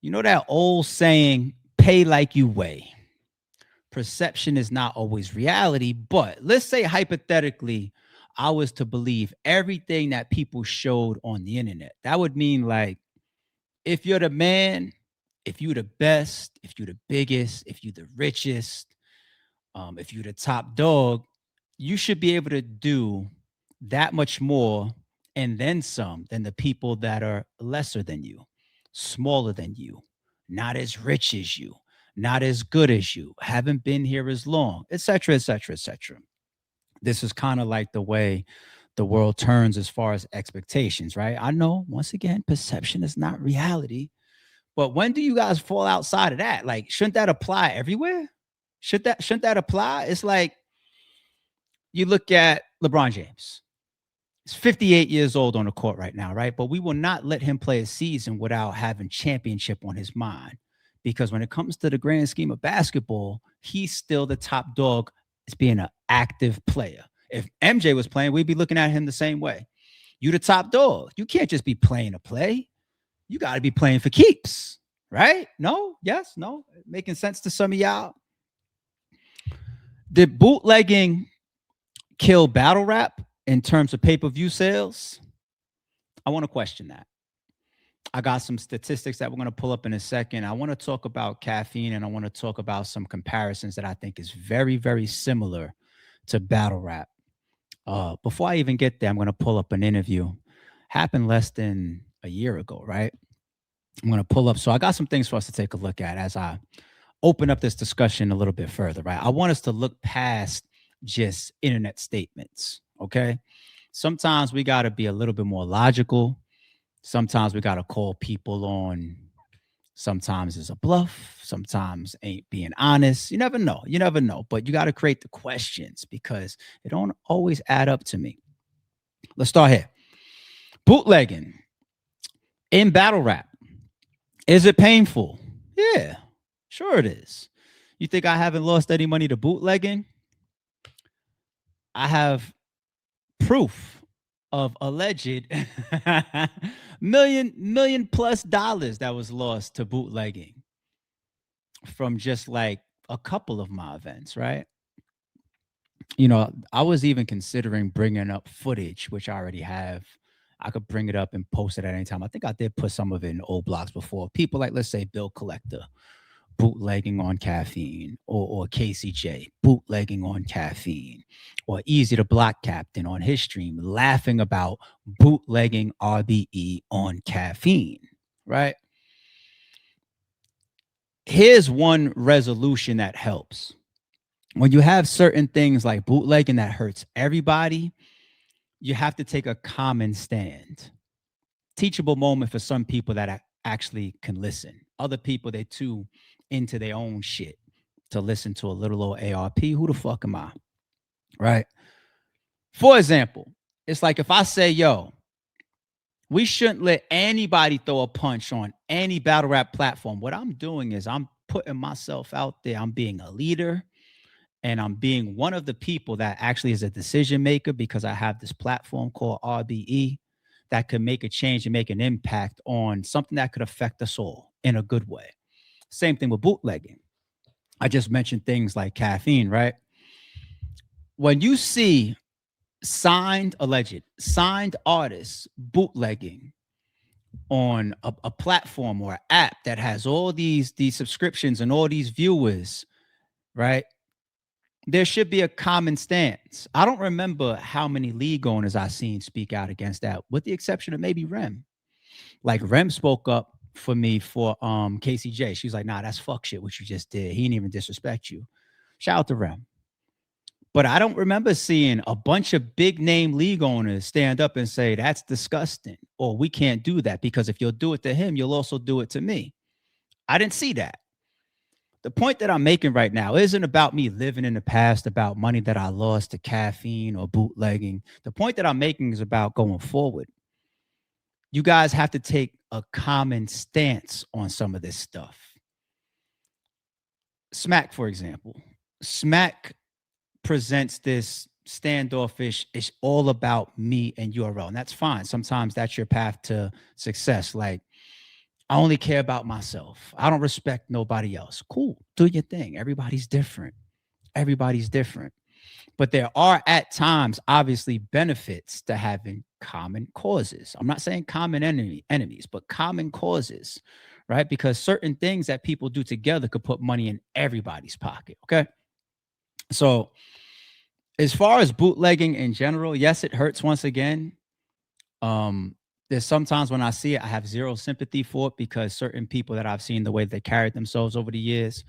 You know that old saying, pay like you weigh. Perception is not always reality, but let's say hypothetically, I was to believe everything that people showed on the internet. That would mean like if you're the man, if you're the best, if you're the biggest, if you're the richest, if you're the top dog, you should be able to do that much more and then some than the people that are lesser than you, smaller than you, not as rich as you, not as good as you, haven't been here as long, etc., etc., etc. This is kind of like the way the world turns as far as expectations, right? I know, once again, perception is not reality. But when do you guys fall outside of that? Like, shouldn't that apply everywhere? Shouldn't that apply? It's like you look at LeBron James. He's 58 years old on the court right now, right? But we will not let him play a season without having championship on his mind. Because when it comes to the grand scheme of basketball, he's still the top dog as being an active player. If MJ was playing, we'd be looking at him the same way. You the top dog. You can't just be playing a play. You got to be playing for keeps, right? No? Yes? No? Making sense to some of y'all? Did bootlegging kill battle rap in terms of pay-per-view sales? I want to question that. I got some statistics that we're going to pull up in a second. I want to talk about caffeine and I want to talk about some comparisons that I think is very, very similar to battle rap. Before I even get there, I'm going to pull up an interview. Happened less than a year ago, right? I'm going to pull up. So I got some things for us to take a look at as I open up this discussion a little bit further, right? I want us to look past just internet statements, okay? Sometimes we got to be a little bit more logical. Sometimes we got to call people on. Sometimes it's a bluff. Sometimes ain't being honest. You never know. You never know. But you got to create the questions because it don't always add up to me. Let's start here. Bootlegging in battle rap. Is it painful? Yeah, sure it is. You think I haven't lost any money to bootlegging? I have proof of alleged million plus dollars that was lost to bootlegging from just like a couple of my events, right? You know, I was even considering bringing up footage, which I already have. I could bring it up and post it at any time. I think I did put some of it in old blogs before. People like, let's say, Bill Collector bootlegging on caffeine, or KCJ bootlegging on caffeine, or Easy to Block Captain on his stream laughing about bootlegging RBE on caffeine, right? Here's one resolution that helps. When you have certain things like bootlegging that hurts everybody, you have to take a common stand. Teachable moment for some people that actually can listen. Other people, they're too into their own shit to listen to a little old ARP. Who the fuck am I? Right? For example, it's like if I say, yo, we shouldn't let anybody throw a punch on any battle rap platform. What I'm doing is I'm putting myself out there. I'm being a leader and I'm being one of the people that actually is a decision maker because I have this platform called RBE that could make a change and make an impact on something that could affect us all in a good way. Same thing with bootlegging. I just mentioned things like caffeine, right? When you see alleged signed artists bootlegging on a platform or an app that has all these subscriptions and all these viewers, right? There should be a common stance. I don't remember how many league owners I've seen speak out against that, with the exception of maybe Rem. Like Rem spoke up for me for KCJ. She's like, nah, that's fuck shit what you just did. He didn't even disrespect you. Shout out to Rem. But I don't remember seeing a bunch of big name league owners stand up and say, that's disgusting, or we can't do that because if you'll do it to him, you'll also do it to me. I didn't see that. The point that I'm making right now isn't about me living in the past, about money that I lost to caffeine or bootlegging. The point that I'm making is about going forward. You guys have to take a common stance on some of this stuff. Smack, for example. Smack presents this standoffish, it's all about me and URL. And that's fine. Sometimes that's your path to success. Like I only care about myself. I don't respect nobody else. Cool. Do your thing. Everybody's different. Everybody's different. But there are at times, obviously, benefits to having common causes. I'm not saying common enemies, but common causes, right? Because certain things that people do together could put money in everybody's pocket. Okay. So, as far as bootlegging in general, yes, it hurts once again. There's sometimes when I see it, I have zero sympathy for it because certain people that I've seen the way they carried themselves over the years,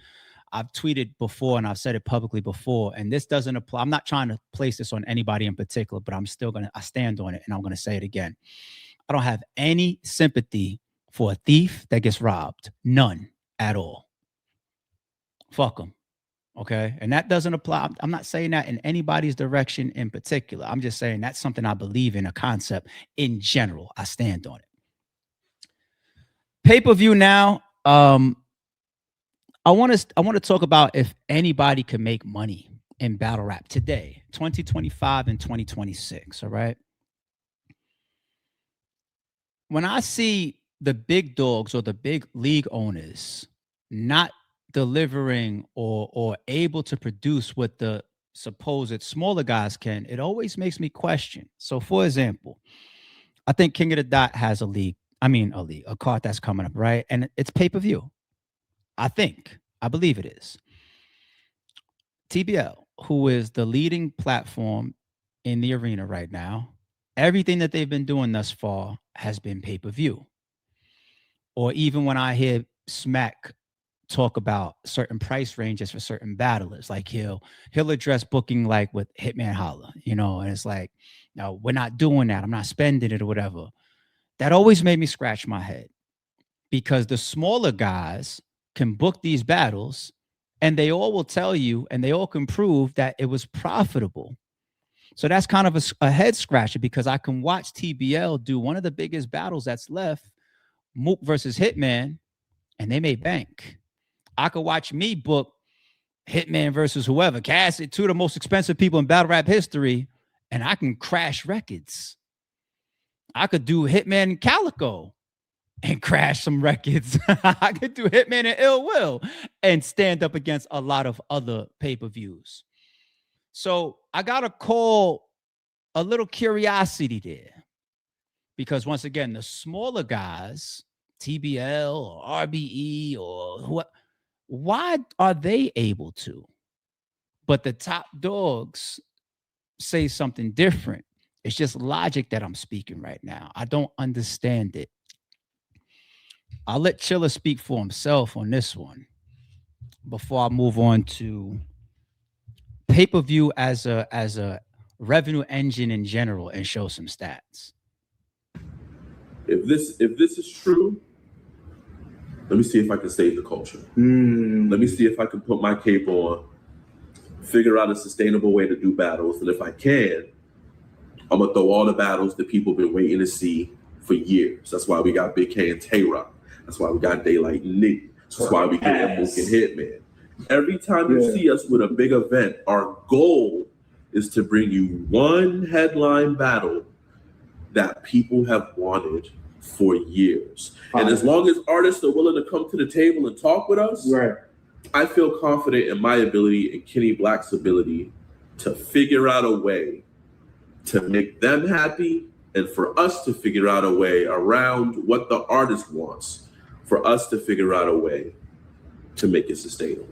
I've tweeted before and I've said it publicly before, and this doesn't apply. I'm not trying to place this on anybody in particular, but I stand on it and I'm going to say it again. I don't have any sympathy for a thief that gets robbed. None at all. Fuck them. Okay. And that doesn't apply. I'm not saying that in anybody's direction in particular. I'm just saying that's something I believe in, a concept in general. I stand on it. Pay-per-view now. I want to talk about if anybody can make money in battle rap today, 2025 and 2026. All right. When I see the big dogs or the big league owners not delivering or able to produce what the supposed smaller guys can, it always makes me question. So, for example, I think King of the Dot has a league. I mean, a card that's coming up, right? And it's pay-per-view. I believe it is. TBL, who is the leading platform in the arena right now, everything that they've been doing thus far has been pay-per-view. Or even when I hear Smack talk about certain price ranges for certain battlers, like he'll address booking like with Hitman Holla, and it's like, no, we're not doing that. I'm not spending it or whatever. That always made me scratch my head because the smaller guys can book these battles and they all will tell you and they all can prove that it was profitable. So that's kind of a head scratcher because I can watch TBL do one of the biggest battles that's left, Mook versus Hitman, and they made bank. I could watch me book Hitman versus whoever, Cassidy, two of the most expensive people in battle rap history, and I can crash records. I could do Hitman and Calico and crash some records. I could do Hitman and Ill Will and stand up against a lot of other pay-per-views. So I got to call a little curiosity there because once again, the smaller guys, TBL or RBE or what, why are they able to? But the top dogs say something different. It's just logic that I'm speaking right now. I don't understand it. I'll let Chilla speak for himself on this one before I move on to pay-per-view as a revenue engine in general and show some stats. If this is true, let me see if I can save the culture. Let me see if I can put my cape on, figure out a sustainable way to do battles, and if I can, I'm gonna throw all the battles that people been waiting to see for years. That's why we got Big K and Tay-Rock. That's why we got Daylight and Nick. That's why we get Mook and Hitman. Every time you see us with a big event, our goal is to bring you one headline battle that people have wanted for years. And as long as artists are willing to come to the table and talk with us, I feel confident in my ability and Kenny Black's ability to figure out a way to make them happy and for us to figure out a way around what the artist wants, for us to figure out a way to make it sustainable.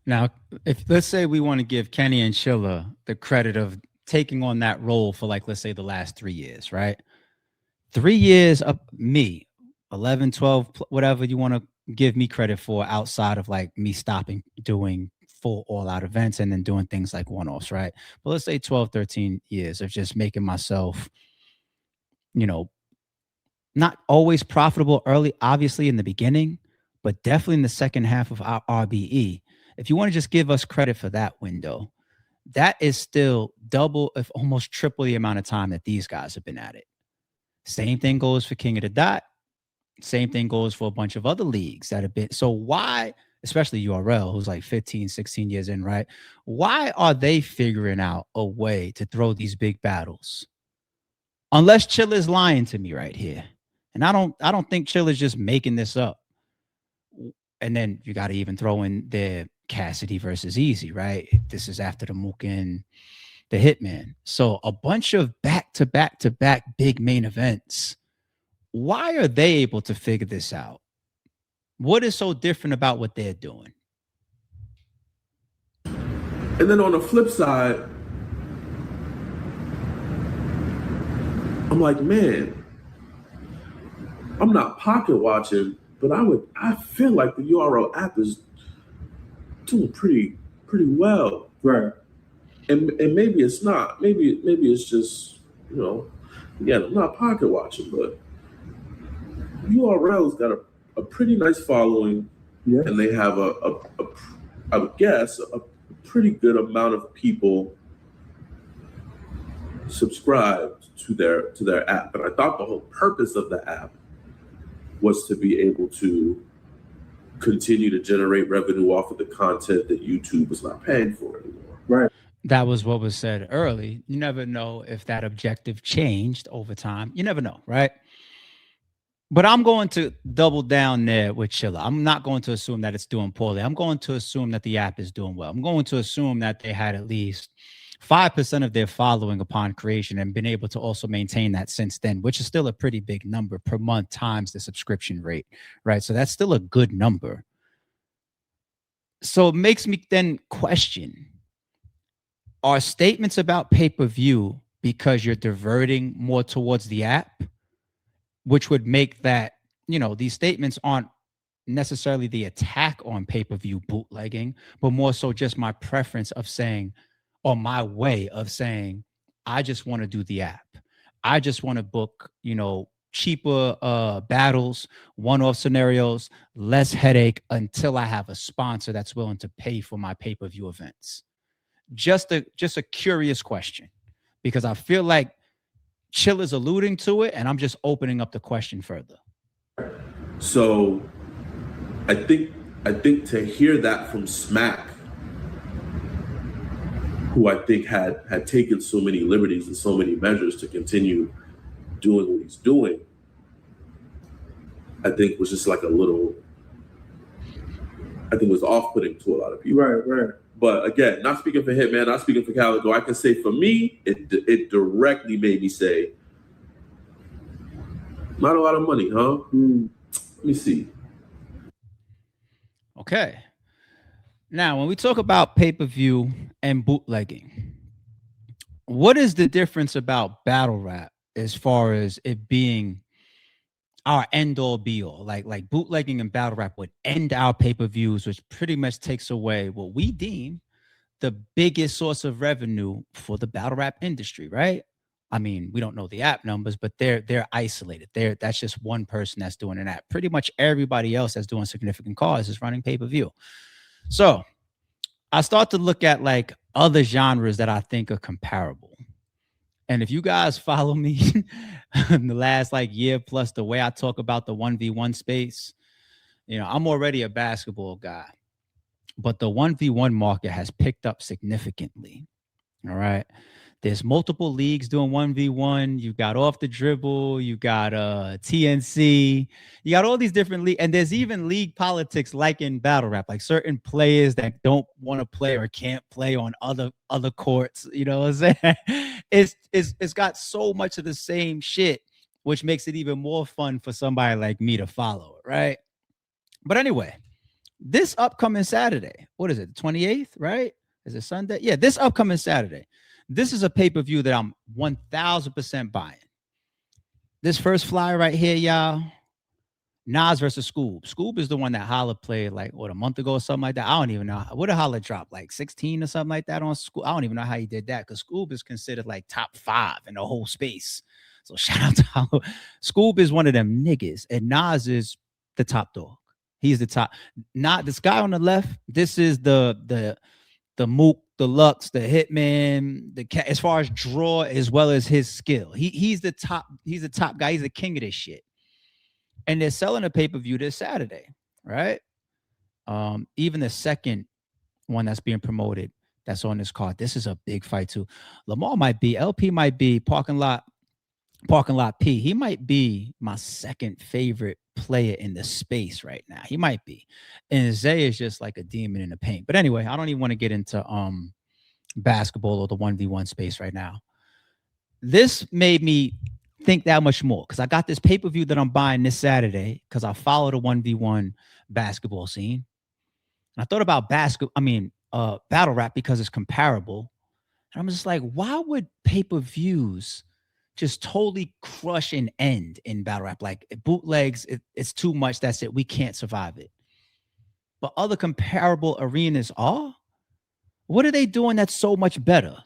Now, if let's say we want to give Kenny and Chilla the credit of taking on that role for like, let's say the last 3 years, right? 3 years of me, 11, 12, whatever you want to give me credit for outside of like me stopping doing full all out events and then doing things like one-offs, right? But let's say 12, 13 years of just making myself, not always profitable early, obviously in the beginning, but definitely in the second half of our RBE. If you want to just give us credit for that window, that is still double, if almost triple the amount of time that these guys have been at it. Same thing goes for King of the Dot. Same thing goes for a bunch of other leagues that have been. So why, especially URL, who's like 15, 16 years in, right? Why are they figuring out a way to throw these big battles? Unless Chilla's lying to me right here. And I don't think Chill is just making this up. And then you got to even throw in the Cassidy versus Easy, right? This is after the Mook and the Hitman. So a bunch of back to back to back big main events. Why are they able to figure this out? What is so different about what they're doing? And then on the flip side, I'm like, man, I'm not pocket watching, but I feel like the URL app is doing pretty well. Right. And maybe it's not. Maybe it's just, again, I'm not pocket watching, but URL's got a pretty nice following, Yeah. and they have I would guess a pretty good amount of people subscribed to their app. And I thought the whole purpose of the app was to be able to continue to generate revenue off of the content that YouTube is not paying for anymore. Right. That was what was said early. You never know if that objective changed over time. You never know, right? But I'm going to double down there with Chilla. I'm not going to assume that it's doing poorly. I'm going to assume that the app is doing well. I'm going to assume that they had at least 5% of their following upon creation and been able to also maintain that since then, which is still a pretty big number per month times the subscription rate, right? So that's still a good number. So it makes me then question, are statements about pay-per-view because you're diverting more towards the app, which would make that, these statements aren't necessarily the attack on pay-per-view bootlegging, but more so just my preference of saying, or my way of saying, I just want to do the app. I just want to book, cheaper battles, one-off scenarios, less headache until I have a sponsor that's willing to pay for my pay-per-view events. Just a curious question, because I feel like Chill is alluding to it, and I'm just opening up the question further. So I think to hear that from Smack, who I think had taken so many liberties and so many measures to continue doing what he's doing, I think was just like I think was off-putting to a lot of people. Right. But again, not speaking for Hitman, not speaking for Calico, I can say for me, it directly made me say, not a lot of money, huh? Let me see. Okay. Now, when we talk about pay-per-view and bootlegging, what is the difference about battle rap as far as it being our end-all be-all? Like bootlegging and battle rap would end our pay-per-views, which pretty much takes away what we deem the biggest source of revenue for the battle rap industry, right? I mean, we don't know the app numbers, but they're isolated. That's just one person that's doing an app. Pretty much everybody else that's doing significant cause is running pay-per-view. So I start to look at like other genres that I think are comparable. And if you guys follow me in the last like year plus, the way I talk about the 1v1 space, I'm already a basketball guy, but the 1v1 market has picked up significantly. All right. There's multiple leagues doing 1v1. You got Off the Dribble. You got TNC. You got all these different leagues. And there's even league politics like in battle rap, like certain players that don't want to play or can't play on other courts. You know what I'm saying? It's got so much of the same shit, which makes it even more fun for somebody like me to follow it, right? But anyway, this upcoming Saturday, what is it, the 28th, right? Is it Sunday? Yeah, this upcoming Saturday. This is a pay-per-view that I'm 1,000% buying. This first flyer right here, y'all, Nas versus Scoob. Scoob is the one that Holla played like, a month ago or something like that. I don't even know. What did Holla drop? Like 16 or something like that on Scoob? I don't even know how he did that, because Scoob is considered like top 5 in the whole space. So shout out to Holla. Scoob is one of them niggas, and Nas is the top dog. He's the top. Not this guy on the left. This is the Mook, the Lux, the Hitman, as far as draw as well as his skill. He's the top. He's the top guy. He's the king of this shit. And they're selling a pay-per-view this Saturday, right? Even the second one that's being promoted that's on this card. This is a big fight too. Lamar might be, LP might be, Parking Lot Parking Lot P. He might be my second favorite player in the space right now. He might be. And Zay is just like a demon in the paint. But anyway, I don't even want to get into basketball or the 1v1 space right now. This made me think that much more because I got this pay-per-view that I'm buying this Saturday because I follow the 1v1 basketball scene. And I thought about battle rap because it's comparable. And I'm just like, why would pay-per-views just totally crush and end in battle rap? Like bootlegs, it's too much. That's it. We can't survive it. But other comparable arenas are. What are they doing that's so much better?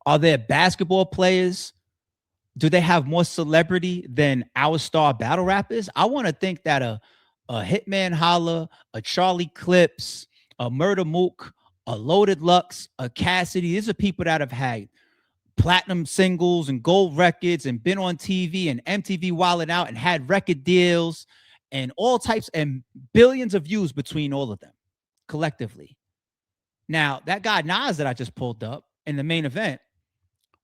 Are there basketball players? Do they have more celebrity than our star battle rappers? I want to think that a Hitman Holla, a Charlie Clips, a Murder Mook, a Loaded Lux, a Cassidy, these are people that have had platinum singles and gold records and been on TV and MTV Wildin' Out and had record deals and all types and billions of views between all of them collectively. Now, that guy Nas that I just pulled up in the main event,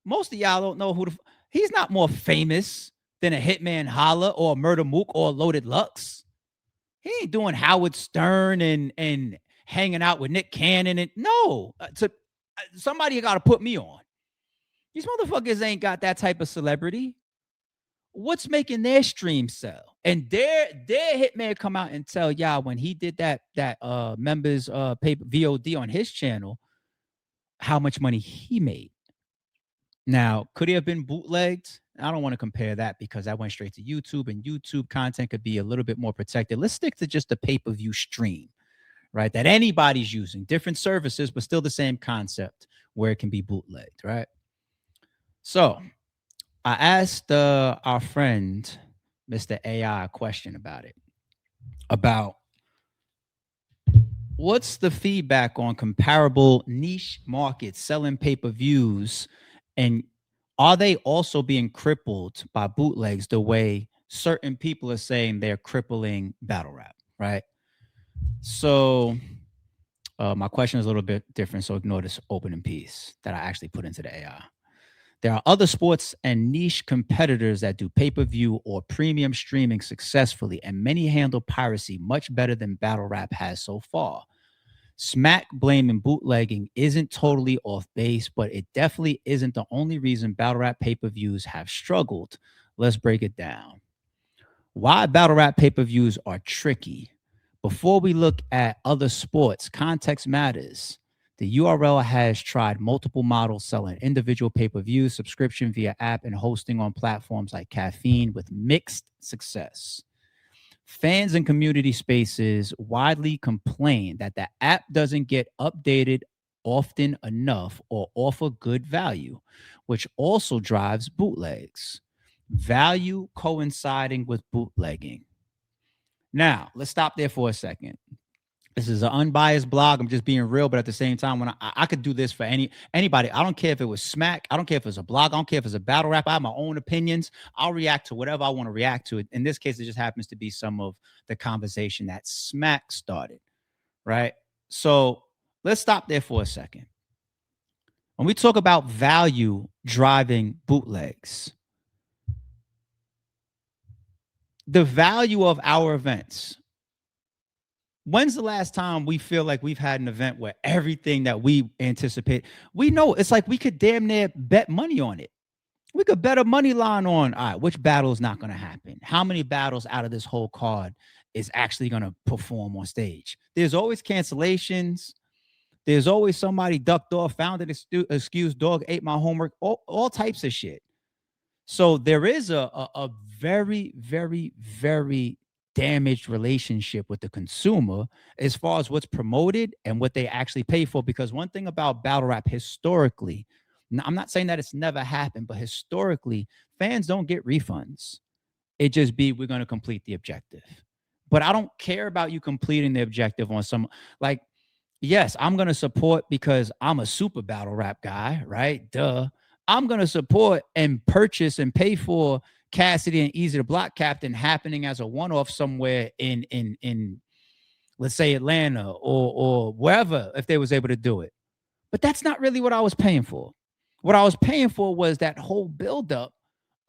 most of y'all don't know he's not more famous than a Hitman Holla or a Murder Mook or a Loaded Lux. He ain't doing Howard Stern and hanging out with Nick Cannon. And no, somebody got to put me on. These motherfuckers ain't got that type of celebrity. What's making their stream sell? And their Hitman come out and tell y'all when he did that members paper VOD on his channel, how much money he made. Now, could he have been bootlegged? I don't want to compare that because that went straight to YouTube, and YouTube content could be a little bit more protected. Let's stick to just the pay-per-view stream, right? That anybody's using different services, but still the same concept where it can be bootlegged, right? So I asked our friend, Mr. AI, a question about it. About what's the feedback on comparable niche markets selling pay-per-views, and are they also being crippled by bootlegs the way certain people are saying they're crippling battle rap, right? So my question is a little bit different, so ignore this opening piece that I actually put into the AI. There are other sports and niche competitors that do pay-per-view or premium streaming successfully, and many handle piracy much better than battle rap has so far. Smack blaming bootlegging isn't totally off base, but it definitely isn't the only reason battle rap pay-per-views have struggled. Let's break it down. Why battle rap pay-per-views are tricky. Before we look at other sports, context matters. The URL has tried multiple models selling individual pay-per-views, subscription via app, and hosting on platforms like Caffeine with mixed success. Fans and community spaces widely complain that the app doesn't get updated often enough or offer good value, which also drives bootlegs. Value coinciding with bootlegging. Now, let's stop there for a second. This is an unbiased blog. I'm just being real, but at the same time, when I could do this for anybody. I don't care if it was Smack. I don't care if it's a blog. I don't care if it's a battle rap. I have my own opinions. I'll react to whatever I want to react to. In this case, it just happens to be some of the conversation that Smack started, right? So let's stop there for a second. When we talk about value driving bootlegs, the value of our events. When's the last time we feel like we've had an event where everything that we anticipate, we know it's like we could damn near bet money on it. We could bet a money line on, all right, which battle is not going to happen? How many battles out of this whole card is actually going to perform on stage? There's always cancellations. There's always somebody ducked off, found an excuse, dog ate my homework, all types of shit. So there is a very, very, very damaged relationship with the consumer as far as what's promoted and what they actually pay for. Because one thing about battle rap historically, I'm not saying that it's never happened, but historically, fans don't get refunds. It just be, we're going to complete the objective. But I don't care about you completing the objective on some, like, yes, I'm going to support because I'm a super battle rap guy, right? Duh. I'm going to support and purchase and pay for Cassidy and Easy to Block Captain happening as a one-off somewhere in let's say Atlanta or wherever, if they was able to do it. But that's not really what I was paying for. What I was paying for was that whole buildup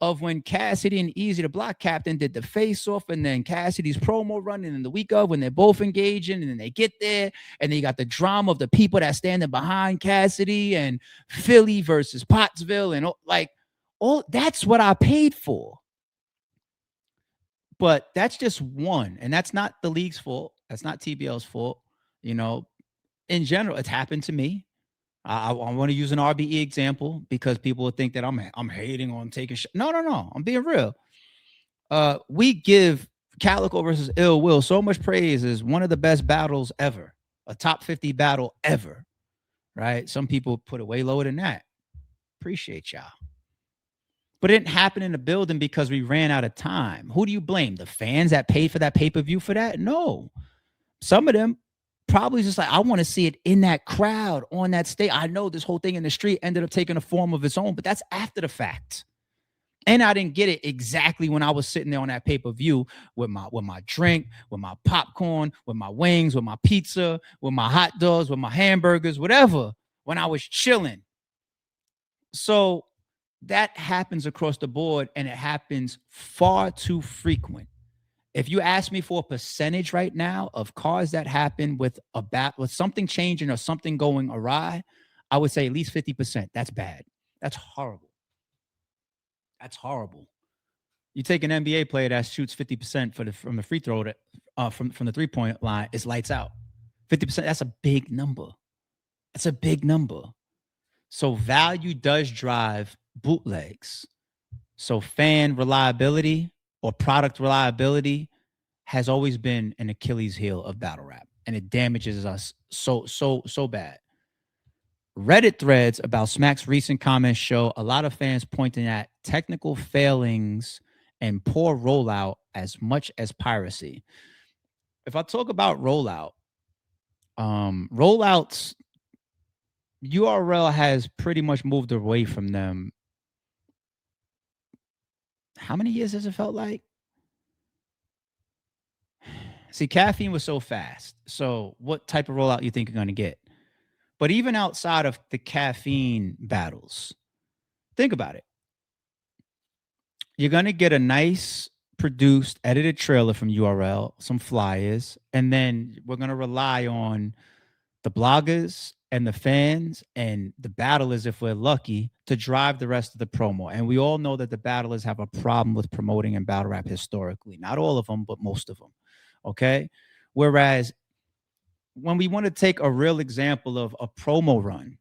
of when Cassidy and Easy the Block Captain did the face off, and then Cassidy's promo running in the week of when they're both engaging, and then they get there, and then you got the drama of the people that standing behind Cassidy and Philly versus Pottsville, and all that's what I paid for. But that's just one, and that's not the league's fault. That's not TBL's fault. In general, it's happened to me. I want to use an RBE example because people would think that I'm hating on taking No. I'm being real. We give Calico versus Ill Will so much praise as one of the best battles ever, a top 50 battle ever, right? Some people put it way lower than that. Appreciate y'all. But it didn't happen in the building because we ran out of time. Who do you blame? The fans that paid for that pay-per-view for that? No. Some of them probably just like, I want to see it in that crowd on that stage. I know this whole thing in the street ended up taking a form of its own, but that's after the fact. And I didn't get it exactly when I was sitting there on that pay-per-view with my drink, with my popcorn, with my wings, with my pizza, with my hot dogs, with my hamburgers, whatever, when I was chilling. So that happens across the board, and it happens far too frequent. If you ask me for a percentage right now of cars that happen with something changing or something going awry, I would say at least 50%. That's bad. That's horrible. That's horrible. You take an NBA player that shoots 50% from the free throw from the 3-point line, it's lights out. 50%, that's a big number. That's a big number. So value does drive bootlegs. So fan reliability or product reliability has always been an Achilles heel of battle rap, and it damages us so bad. Reddit threads about Smack's recent comments show a lot of fans pointing at technical failings and poor rollout as much as piracy. If I talk about rollouts, URL has pretty much moved away from them. How many years has it felt like? See, caffeine was so fast. So what type of rollout you think you're going to get? But even outside of the caffeine battles, think about it. You're going to get a nice produced, edited trailer from URL, some flyers, and then we're going to rely on the bloggers and the fans and the battlers, if we're lucky, to drive the rest of the promo. And we all know that the battlers have a problem with promoting in battle rap historically. Not all of them, but most of them. Okay? Whereas when we want to take a real example of a promo run,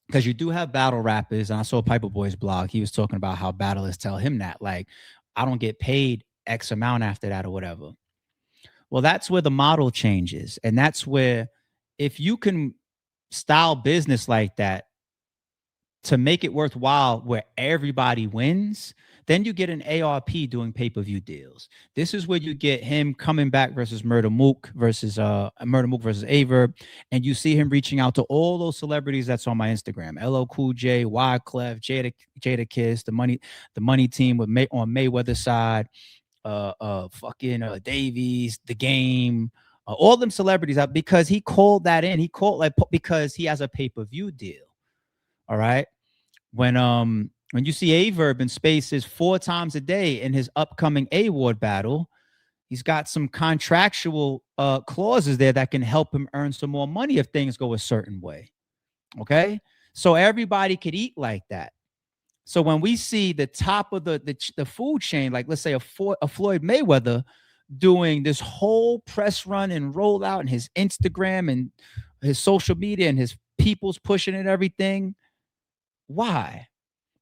because you do have battle rappers, and I saw Piper Boy's blog, he was talking about how battlers tell him that, like, I don't get paid X amount after that or whatever. Well, that's where the model changes. And that's where, if you can style business like that to make it worthwhile where everybody wins, then you get an ARP doing pay-per-view deals. This is where you get him coming back versus Murder Mook versus Averb, and you see him reaching out to all those celebrities that's on my Instagram: LL Cool J, Wyclef, Jada Kiss, the money team on Mayweather's side, Davies, The Game, all them celebrities out, because he called that in. He called because he has a pay-per-view deal. All right. When you see Averb in spaces 4 times a day in his upcoming A-Ward battle, he's got some contractual clauses there that can help him earn some more money if things go a certain way. Okay. So everybody could eat like that. So when we see the top of the food chain, like let's say a Floyd Mayweather doing this whole press run and rollout and his Instagram and his social media and his people's pushing and everything. Why?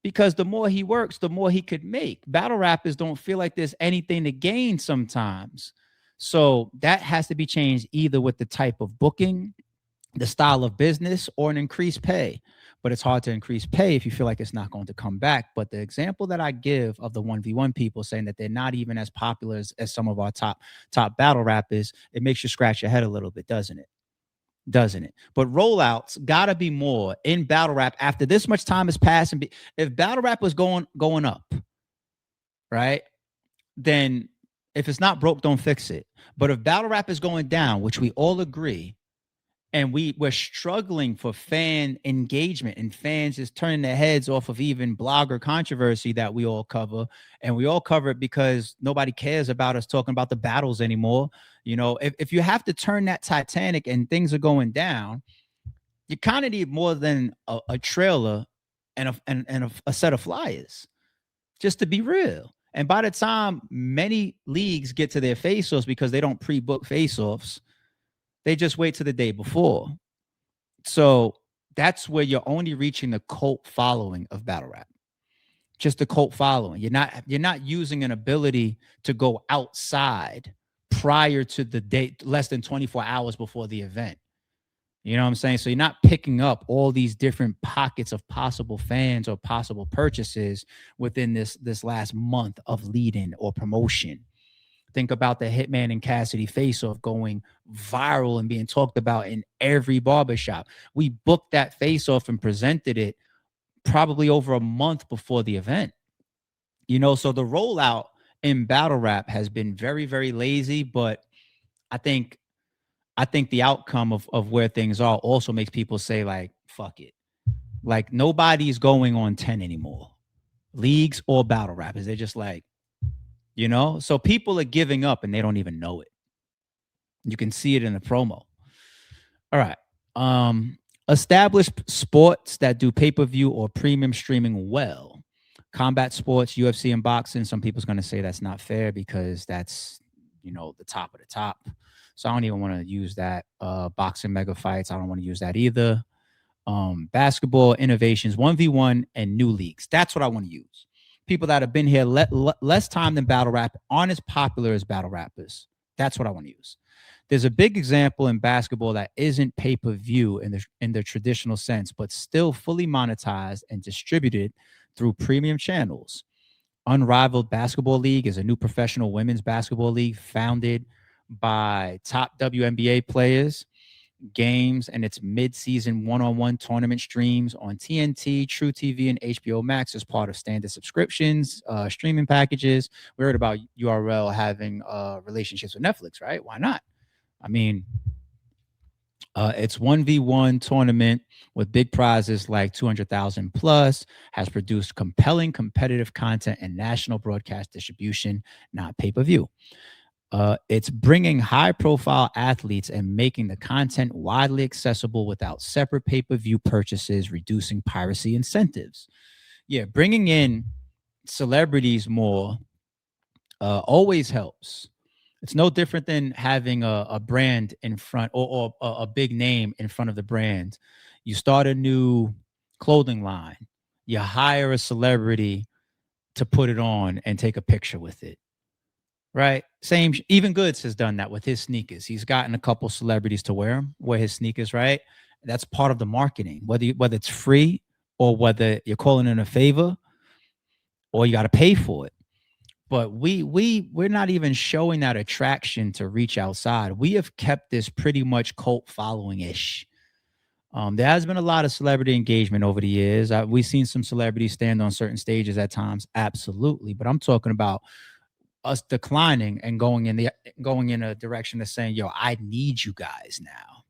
Because the more he works, the more he could make. Battle rappers don't feel like there's anything to gain sometimes. So that has to be changed either with the type of booking, the style of business, or an increased pay. But it's hard to increase pay if you feel like it's not going to come back. But the example that I give of the 1v1 people saying that they're not even as popular as some of our top battle rappers, it makes you scratch your head a little bit, doesn't it? But rollouts gotta be more in battle rap after this much time has passed. And if battle rap was going up, right, then if it's not broke, don't fix it. But if battle rap is going down, which we all agree, And we're struggling for fan engagement, and fans is turning their heads off of even blogger controversy that we all cover. And we all cover it because nobody cares about us talking about the battles anymore. If you have to turn that Titanic and things are going down, you kind of need more than a trailer and a set of flyers, just to be real. And by the time many leagues get to their face-offs, because they don't pre-book face-offs, they just wait till the day before. So that's where you're only reaching the cult following of battle rap. Just the cult following. You're not using an ability to go outside prior to the date, less than 24 hours before the event. You know what I'm saying? So you're not picking up all these different pockets of possible fans or possible purchases within this last month of lead-in or promotion. Think about the Hitman and Cassidy face-off going viral and being talked about in every barbershop. We booked that face-off and presented it probably over a month before the event. So the rollout in battle rap has been very, very lazy, but I think the outcome of where things are also makes people say, like, fuck it. Like, nobody's going on 10 anymore, leagues or battle rappers. They're just like, so people are giving up and they don't even know it. You can see it in the promo. All right. Established sports that do pay-per-view or premium streaming well. Combat sports, UFC and boxing. Some people's going to say that's not fair because that's, the top of the top. So I don't even want to use that. Boxing mega fights, I don't want to use that either. Basketball innovations, 1v1 and new leagues. That's what I want to use. People that have been here less time than battle rap aren't as popular as battle rappers. That's what I want to use. There's a big example in basketball that isn't pay-per-view in the traditional sense, but still fully monetized and distributed through premium channels. Unrivaled Basketball League is a new professional women's basketball league founded by top WNBA players. Games and its mid-season one-on-one tournament streams on TNT, True TV, and HBO Max as part of standard subscriptions, streaming packages. We heard about URL having relationships with Netflix, right? Why not? I mean, it's 1v1 tournament with big prizes like 200,000 plus, has produced compelling competitive content and national broadcast distribution, not pay-per-view. It's bringing high-profile athletes and making the content widely accessible without separate pay-per-view purchases, reducing piracy incentives. Yeah, bringing in celebrities more always helps. It's no different than having a brand in front or a big name in front of the brand. You start a new clothing line. You hire a celebrity to put it on and take a picture with it. Right. Same. Even Goods has done that with his sneakers. He's gotten a couple celebrities to wear his sneakers. Right. That's part of the marketing, whether it's free or whether you're calling in a favor or you got to pay for it. But we're not even showing that attraction to reach outside. We have kept this pretty much cult following ish. There has been a lot of celebrity engagement over the years. We've seen some celebrities stand on certain stages at times. Absolutely. But I'm talking about us declining and going in a direction of saying, yo, I need you guys now.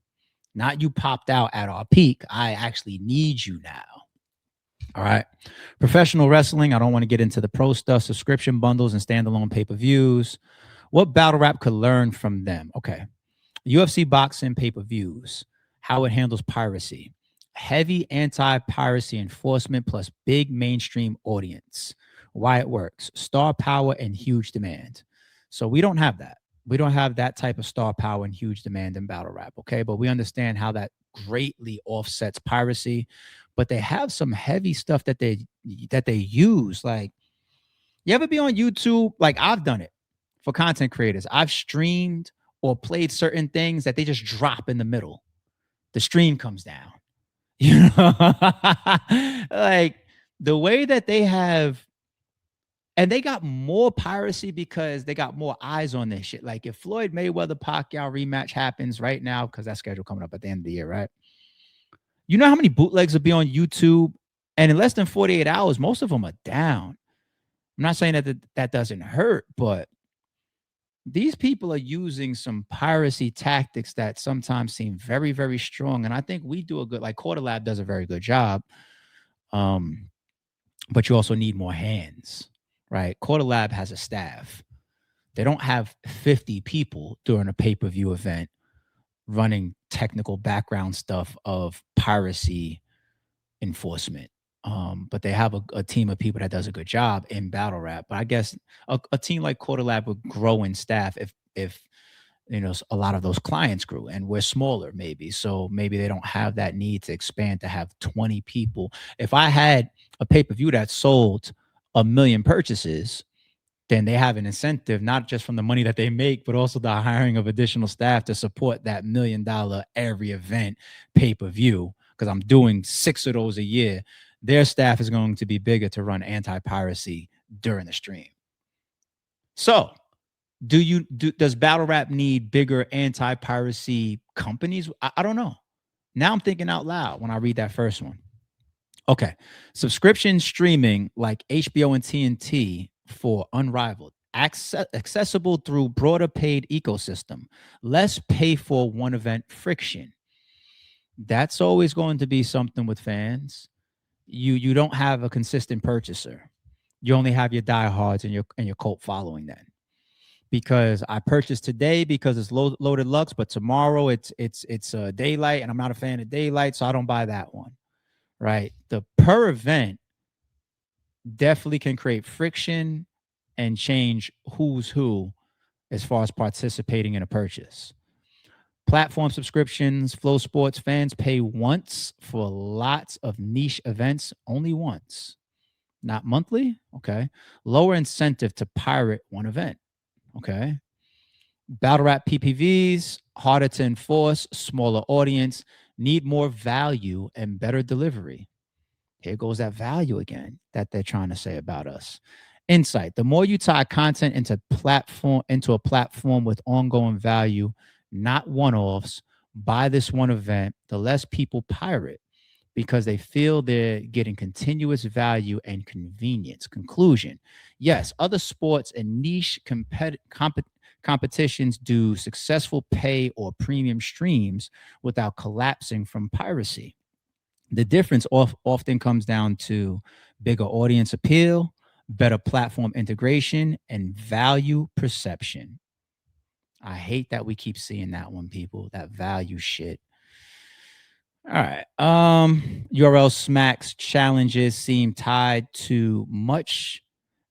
Not you popped out at our peak. I actually need you now. All right. Professional wrestling. I don't want to get into the pro stuff, subscription bundles and standalone pay-per-views. What battle rap could learn from them? Okay. UFC boxing pay-per-views, how it handles piracy, heavy anti-piracy enforcement plus big mainstream audience. Why it works, star power and huge demand. So we don't have that. We don't have that type of star power and huge demand in battle rap, okay? But we understand how that greatly offsets piracy. But they have some heavy stuff that they use. Like, you ever be on YouTube? Like, I've done it for content creators. I've streamed or played certain things that they just drop in the middle. The stream comes down. You know, like the way that they have. And they got more piracy because they got more eyes on this shit. Like, if Floyd Mayweather Pacquiao rematch happens right now, because that schedule coming up at the end of the year, right? You know how many bootlegs will be on YouTube? And in less than 48 hours, most of them are down. I'm not saying that doesn't hurt, but these people are using some piracy tactics that sometimes seem very, very strong. And I think we do a good, like Quarter Lab does a very good job. But you also need more hands, right? Quarter Lab has a staff. They don't have 50 people during a pay-per-view event running technical background stuff of piracy enforcement. But they have a team of people that does a good job in battle rap. But I guess a team like Quarter Lab would grow in staff if a lot of those clients grew, and we're smaller maybe. So maybe they don't have that need to expand to have 20 people. If I had a pay-per-view that sold 1 million purchases, then they have an incentive, not just from the money that they make, but also the hiring of additional staff to support that $1 million every event pay-per-view. Because I'm doing 6 of those a year. Their staff is going to be bigger to run anti-piracy during the stream. So does battle rap need bigger anti-piracy companies? I don't know. Now I'm thinking out loud when I read that first one. Okay. Subscription streaming like HBO and TNT for unrivaled, accessible through broader paid ecosystem, less pay for one event friction. That's always going to be something with fans. You don't have a consistent purchaser. You only have your diehards and your cult following then. Because I purchased today because it's loaded Lux, but tomorrow it's Daylight, and I'm not a fan of Daylight, so I don't buy that one. Right? The per event definitely can create friction and change who's who as far as participating in a purchase. Platform subscriptions, Flow Sports fans pay once for lots of niche events, only once, not monthly. Okay. Lower incentive to pirate one event. Okay. Battle rap PPVs, harder to enforce, smaller audience, need more value and better delivery. Here goes that value again that they're trying to say about us. Insight: the more you tie content into a platform with ongoing value, not one-offs, buy this one event, the less people pirate because they feel they're getting continuous value and convenience. Conclusion: yes, other sports and niche competitions do successful pay or premium streams without collapsing from piracy. The difference often comes down to bigger audience appeal, better platform integration, and value perception. I hate that we keep seeing that one, people, that value shit. All right. URL Smack's challenges seem tied to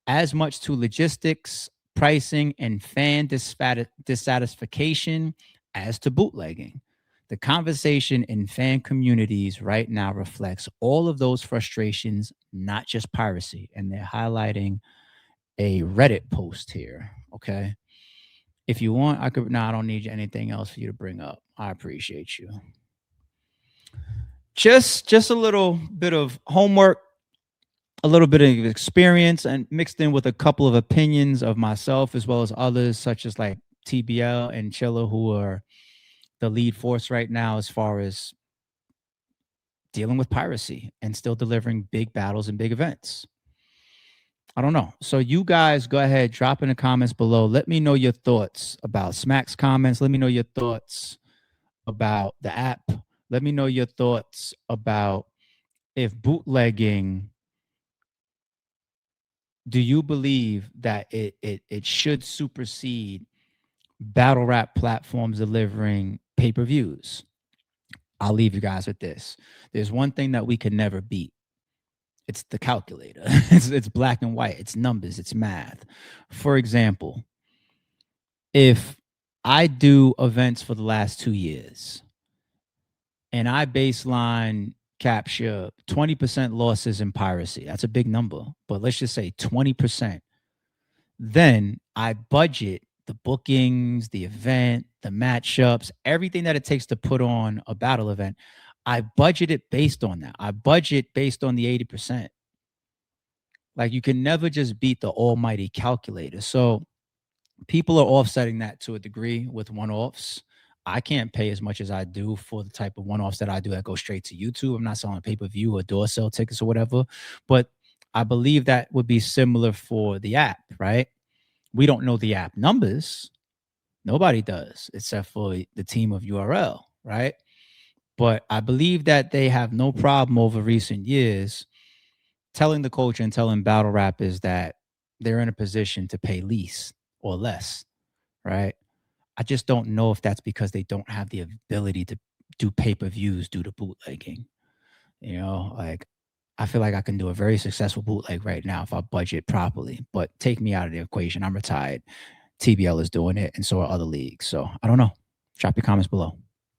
as much to logistics, pricing, and fan dissatisfaction as to bootlegging. The conversation in fan communities right now reflects all of those frustrations, not just piracy. And they're highlighting a Reddit post here. Okay. If you want, I could. No, I don't need anything else for you to bring up. I appreciate you. Just a little bit of homework, a little bit of experience, and mixed in with a couple of opinions of myself as well as others, such as like TBL and Chilla, who are the lead force right now as far as dealing with piracy and still delivering big battles and big events. I don't know. So you guys go ahead, drop in the comments below. Let me know your thoughts about Smack's comments. Let me know your thoughts about the app. Let me know your thoughts about if bootlegging, do you believe that it should supersede battle rap platforms delivering pay-per-views? I'll leave you guys with this. There's one thing that we could never beat. It's the calculator. It's black and white. It's numbers. It's math. For example, if I do events for the last 2 years and I baseline capture 20% losses in piracy, that's a big number, but let's just say 20%. Then I budget the bookings, the event, the matchups, everything that it takes to put on a battle event. I budget it based on that. I budget based on the 80%. Like, you can never just beat the almighty calculator. So people are offsetting that to a degree with one-offs. I can't pay as much as I do for the type of one-offs that I do that go straight to YouTube. I'm not selling pay-per-view or door sale tickets or whatever. But I believe that would be similar for the app, right? We don't know the app numbers, Nobody does except for the team of URL, right? But I believe that they have no problem over recent years telling the culture and telling battle rappers that they're in a position to pay least or less, right? I just don't know if that's because they don't have the ability to do pay-per-views due to bootlegging. You know, like I feel like I can do a very successful bootleg right now if I budget properly, but take me out of the equation. I'm retired. TBL is doing it, and so are other leagues. So I don't know. Drop your comments below.